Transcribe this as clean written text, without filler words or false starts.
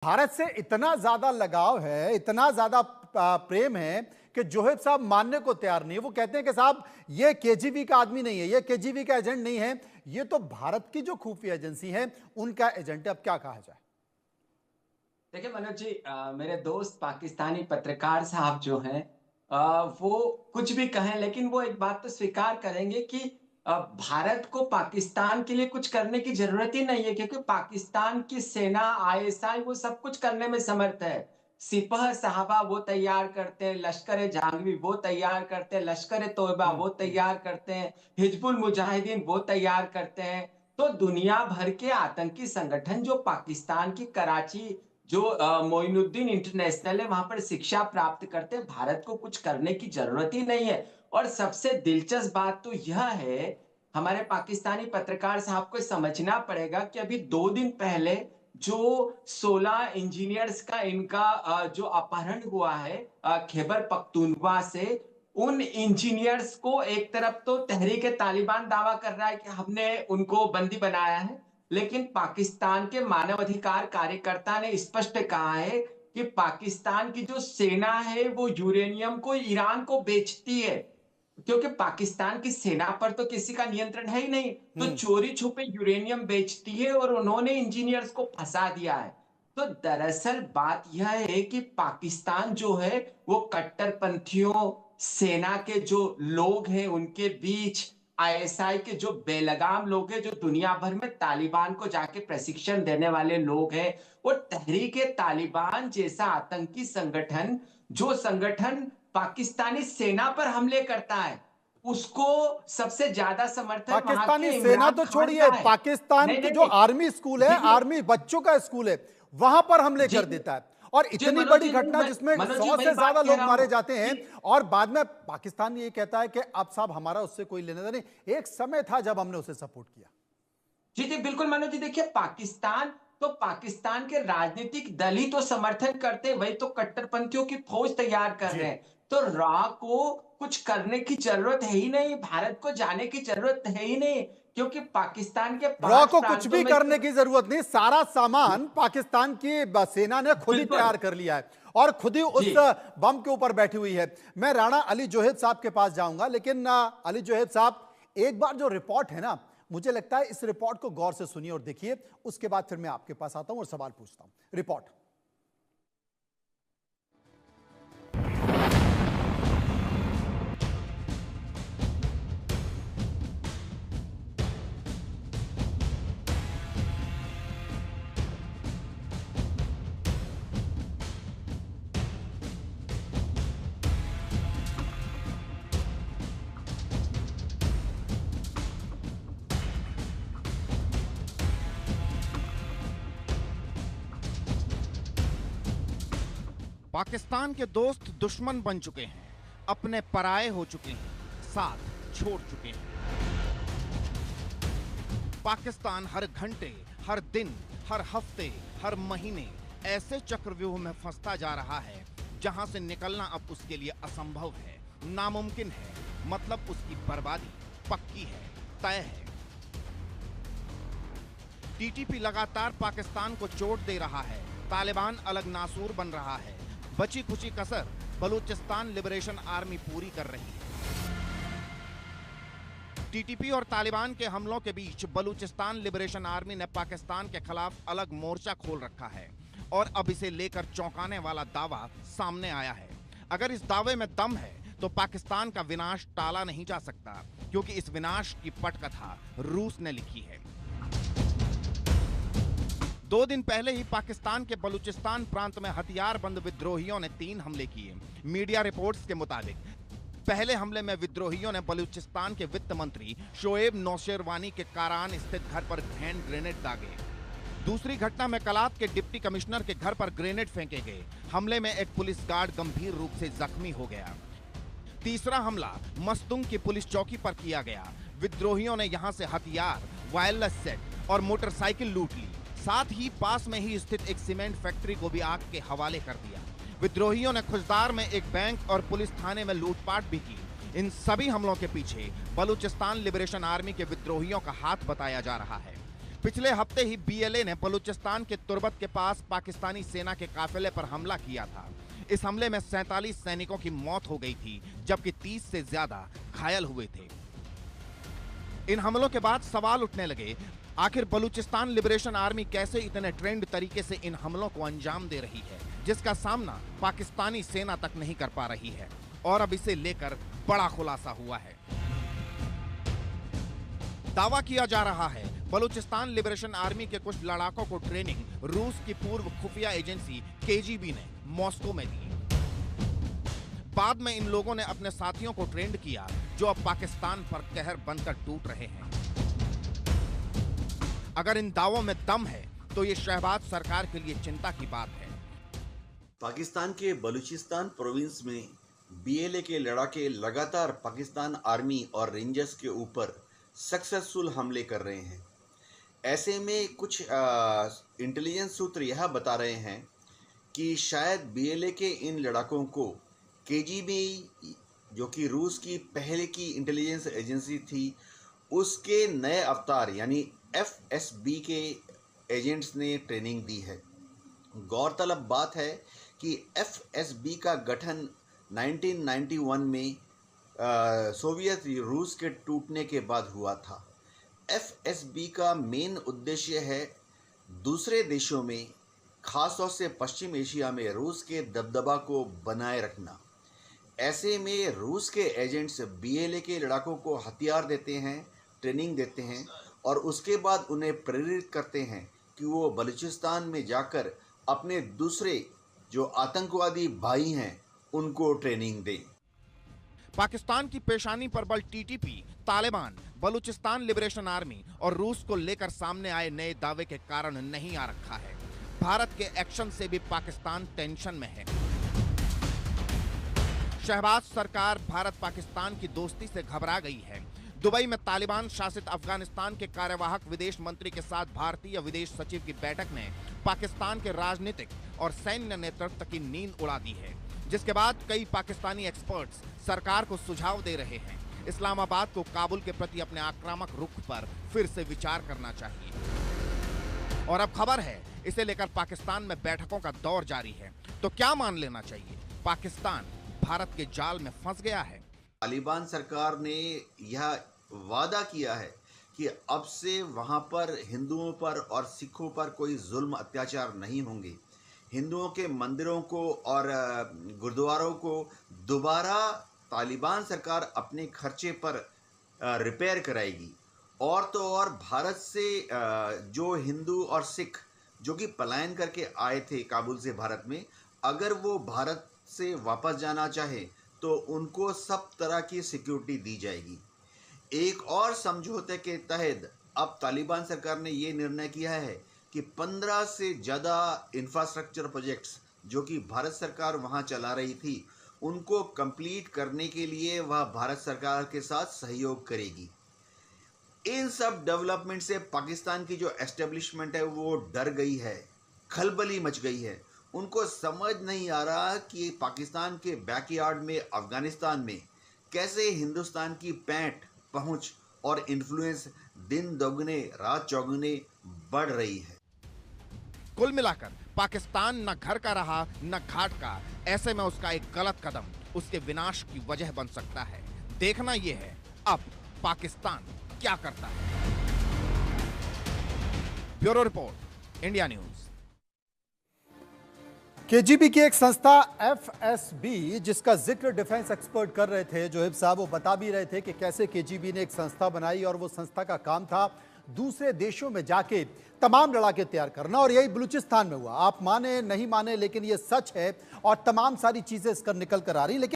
भारत से इतना ज्यादा लगाव है, इतना ज्यादा प्रेम है कि जोहेब साहब मानने को तैयार नहीं है। वो कहते हैं कि साहब ये केजीबी का आदमी नहीं है, ये केजीबी का एजेंट नहीं है, ये तो भारत की जो खुफिया एजेंसी है उनका एजेंट है। अब क्या कहा जाए। देखिए मनोज जी, मेरे दोस्त पाकिस्तानी पत्रकार साहब जो हैं, वो कुछ भी कहें लेकिन वो एक बात तो स्वीकार करेंगे कि भारत को पाकिस्तान के लिए कुछ करने की जरूरत ही नहीं है, क्योंकि पाकिस्तान की सेना, आईएसआई वो सब कुछ करने में समर्थ है। सिपह साहबा वो तैयार करते हैं, लश्कर जहांगीर वो तैयार करते हैं, लश्कर तोयबा वो हम्म। तैयार करते हैं, हिजबुल मुजाहिदीन वो तैयार करते हैं। तो दुनिया भर के आतंकी संगठन जो पाकिस्तान की कराची, जो मोइनुद्दीन इंटरनेशनल है, वहां पर शिक्षा प्राप्त करते हैं। भारत को कुछ करने की जरूरत ही नहीं है। और सबसे दिलचस्प बात तो यह है, हमारे पाकिस्तानी पत्रकार साहब को समझना पड़ेगा कि अभी 2 दिन पहले जो 16 इंजीनियर्स का इनका जो अपहरण हुआ है खैबर पख्तूनख्वा से, उन इंजीनियर्स को एक तरफ तो तहरीक तालिबान दावा कर रहा है कि हमने उनको बंदी बनाया है, लेकिन पाकिस्तान के मानवाधिकार कार्यकर्ता ने स्पष्ट कहा है कि पाकिस्तान की जो सेना है वो यूरेनियम को ईरान को बेचती है, क्योंकि पाकिस्तान की सेना पर तो किसी का नियंत्रण है ही नहीं। तो हम्म। चोरी छुपे यूरेनियम बेचती है और उन्होंने इंजीनियर्स को फंसा दिया है। तो दरअसल बात यह है कि पाकिस्तान जो है वो कट्टरपंथियों, सेना के जो लोग हैं उनके बीच, आईएसआई के जो बेलगाम लोग हैं, जो दुनिया भर में तालिबान को जाके प्रशिक्षण देने वाले लोग हैं, और तहरीक तालिबान जैसा आतंकी संगठन, जो संगठन पाकिस्तानी सेना पर हमले करता है, उसको सबसे ज्यादा समर्थन वहां पाकिस्तानी के सेना इमरान तो खान छोड़िए, का है। पाकिस्तान नहीं के नहीं जो नहीं। आर्मी स्कूल है, जी जी आर्मी बच्चों का स्कूल है, वहां पर हमले जी कर देता है। और जी इतनी मनोज बड़ी जी, नहीं घटना मैं जिसमें मनोज जी 100 वही से ज्यादा बात कह लोग रहा मारे हूं जाते हैं, कि और बाद में पाकिस्तान ये कहता है कि अब साहब हमारा उससे कोई लेना देना नहीं। एक समय था जब हमने उसे सपोर्ट किया। जी जी बिल्कुल मनोज जी, देखिए पाकिस्तान, तो पाकिस्तान के राजनीतिक दल ही तो समर्थन करते हैं, वही तो कट्टरपंथियों की फौज तैयार कर जी। रहे हैं। तो रॉ को कुछ करने की जरूरत है ही नहीं, भारत को जाने की जरूरत है ही नहीं, क्योंकि पाकिस्तान के रॉ 5 को कुछ प्रांतों भी में से करने की जरूरत नहीं, सारा सामान पाकिस्तान की सेना ने खुद ही बिल्कुल। तैयार कर लिया है और खुद ही जी उस बम के ऊपर बैठी हुई है। मैं राणा अली जोहेब साहब के पास जाऊंगा, लेकिन अली जोहेब साहब, एक बार जो रिपोर्ट है ना, मुझे लगता है इस रिपोर्ट को गौर से सुनिए और देखिए, उसके बाद फिर मैं आपके पास आता हूं और सवाल पूछता हूं। रिपोर्ट। पाकिस्तान के दोस्त दुश्मन बन चुके हैं, अपने पराये हो चुके हैं, साथ छोड़ चुके हैं। पाकिस्तान हर घंटे, हर दिन, हर हफ्ते, हर महीने ऐसे चक्रव्यूह में फंसता जा रहा है जहां से निकलना अब उसके लिए असंभव है, नामुमकिन है। मतलब उसकी बर्बादी पक्की है, तय है। टीटीपी लगातार पाकिस्तान को चोट दे रहा है, तालिबान अलग नासूर बन रहा है, बची खुची कसर बलूचिस्तान लिबरेशन आर्मी पूरी कर रही है। टीटीपी और तालिबान के हमलों के बीच बलूचिस्तान लिबरेशन आर्मी ने पाकिस्तान के खिलाफ अलग मोर्चा खोल रखा है और अब इसे लेकर चौंकाने वाला दावा सामने आया है। अगर इस दावे में दम है तो पाकिस्तान का विनाश टाला नहीं जा सकता, क्योंकि इस विनाश की पटकथा रूस ने लिखी है। 2 दिन पहले ही पाकिस्तान के बलूचिस्तान प्रांत में हथियारबंद विद्रोहियों ने 3 हमले किए। मीडिया रिपोर्ट्स के मुताबिक पहले हमले में विद्रोहियों ने बलूचिस्तान के वित्त मंत्री शोएब नौशेरवानी के कारान स्थित घर पर हैंड ग्रेनेड दागे। दूसरी घटना में कलात के डिप्टी कमिश्नर के घर पर ग्रेनेड फेंके गए। हमले में एक पुलिस गार्ड गंभीर रूप से जख्मी हो गया। तीसरा हमला मस्तुंग की पुलिस चौकी पर किया गया। विद्रोहियों ने यहां से हथियार, वायरलेस सेट और मोटरसाइकिल लूट ली। साथ ही पास में ही स्थित एक सीमेंट फैक्ट्री को भी आग के हवाले कर दिया। विद्रोहियों ने खुजदार में एक बैंक और पुलिस थाने में लूटपाट भी की। इन सभी हमलों के पीछे बलूचिस्तान लिबरेशन आर्मी के विद्रोहियों का हाथ बताया जा रहा है। पिछले हफ्ते ही बीएलए ने बलूचिस्तान के तुर्बत के पास पाकिस्तानी सेना के काफिले पर हमला किया था। इस हमले में 47 सैनिकों की मौत हो गई थी, जबकि 30 से ज्यादा घायल हुए थे। इन हमलों के बाद सवाल उठने लगे, आखिर बलूचिस्तान लिबरेशन आर्मी कैसे इतने ट्रेंड तरीके से इन हमलों को अंजाम दे रही है, जिसका सामना पाकिस्तानी सेना तक नहीं कर पा रही है। और अब इसे लेकर बड़ा खुलासा हुआ है। दावा किया जा रहा है बलूचिस्तान लिबरेशन आर्मी के कुछ लड़ाकों को ट्रेनिंग रूस की पूर्व खुफिया एजेंसी केजीबी ने मॉस्को में दी। बाद में इन लोगों ने अपने साथियों को ट्रेंड किया, जो अब पाकिस्तान पर कहर बनकर टूट रहे हैं। अगर इन दावों में दम है तो ये शहबाज सरकार के लिए चिंता की बात है। पाकिस्तान के बलूचिस्तान प्रोविंस में बीएलए के लड़ाके लगातार पाकिस्तान आर्मी और रेंजर्स के ऊपर सक्सेसफुल हमले कर रहे हैं। ऐसे में कुछ इंटेलिजेंस सूत्र यह बता रहे हैं कि शायद बीएलए के इन लड़ाकों को केजीबी, जो कि रूस की पहले की इंटेलिजेंस एजेंसी थी, उसके नए अवतार यानी एफएसबी के एजेंट्स ने ट्रेनिंग दी है। गौरतलब बात है कि एफएसबी का गठन 1991 में सोवियत रूस के टूटने के बाद हुआ था। एफएसबी का मेन उद्देश्य है दूसरे देशों में, खासतौर से पश्चिम एशिया में रूस के दबदबा को बनाए रखना। ऐसे में रूस के एजेंट्स बीएलए के लड़ाकों को हथियार देते हैं, ट्रेनिंग देते हैं और उसके बाद उन्हें प्रेरित करते हैं कि वो बलूचिस्तान में जाकर अपने दूसरे जो आतंकवादी भाई हैं उनको ट्रेनिंग दें। पाकिस्तान की पेशानी पर बल TTP, Taliban, Balochistan liberation army और रूस को लेकर सामने आए नए दावे के कारण नहीं आ रखा है। भारत के एक्शन से भी पाकिस्तान टेंशन में है। शहबाज सरकार भारत पाकिस्तान की दोस्ती से घबरा गई है। दुबई में तालिबान शासित अफगानिस्तान के कार्यवाहक विदेश मंत्री के साथ भारतीय विदेश सचिव की बैठक ने पाकिस्तान के राजनीतिक और सैन्य नेतृत्व की नींद उड़ा दी है, जिसके बाद कई पाकिस्तानी एक्सपर्ट्स सरकार को सुझाव दे रहे हैं इस्लामाबाद को काबुल के प्रति अपने आक्रामक रुख पर फिर से विचार करना चाहिए। और अब खबर है, इसे लेकर पाकिस्तान में बैठकों का दौर जारी है। तो क्या मान लेना चाहिए, पाकिस्तान भारत के जाल में फंस गया है? तालिबान सरकार ने यह वादा किया है कि अब से वहां पर हिंदुओं पर और सिखों पर कोई जुल्म अत्याचार नहीं होंगे। हिंदुओं के मंदिरों को और गुरुद्वारों को दोबारा तालिबान सरकार अपने खर्चे पर रिपेयर कराएगी। और तो और भारत से जो हिंदू और सिख जो कि पलायन करके आए थे काबुल से भारत में, अगर वो भारत से वापस जाना चाहे तो उनको सब तरह की सिक्योरिटी दी जाएगी। एक और समझौते के तहत अब तालिबान सरकार ने ये निर्णय किया है कि 15 से ज़्यादा इंफ्रास्ट्रक्चर प्रोजेक्ट्स जो कि भारत सरकार वहां चला रही थी, उनको कंप्लीट करने के लिए वह भारत सरकार के साथ सहयोग करेगी। इन सब डेवलपमेंट से पाकिस्तान की जो एस्टेब्लिशमेंट है वो डर गई है, खलबली मच गई है। उनको समझ नहीं आ रहा कि पाकिस्तान के बैकयार्ड में अफगानिस्तान में कैसे हिंदुस्तान की पैठ, पहुंच और इन्फ्लुएंस दिन दोगुने रात चौगुने बढ़ रही है। कुल मिलाकर पाकिस्तान न घर का रहा न घाट का। ऐसे में उसका एक गलत कदम उसके विनाश की वजह बन सकता है। देखना यह है अब पाकिस्तान क्या करता है। Bureau report, India news. KGB की एक संस्था एफएसबी, जिसका जिक्र डिफेंस एक्सपर्ट कर रहे थे जोहिब साहब, वो बता भी रहे थे कि कैसे केजीबी ने एक संस्था बनाई और वो संस्था का काम था दूसरे देशों में जाके तमाम लड़ाके तैयार करना, और यही बलूचिस्तान में हुआ। आप माने नहीं माने, लेकिन ये सच है और तमाम सारी चीजें इसकर निकल कर आ रही। लेकिन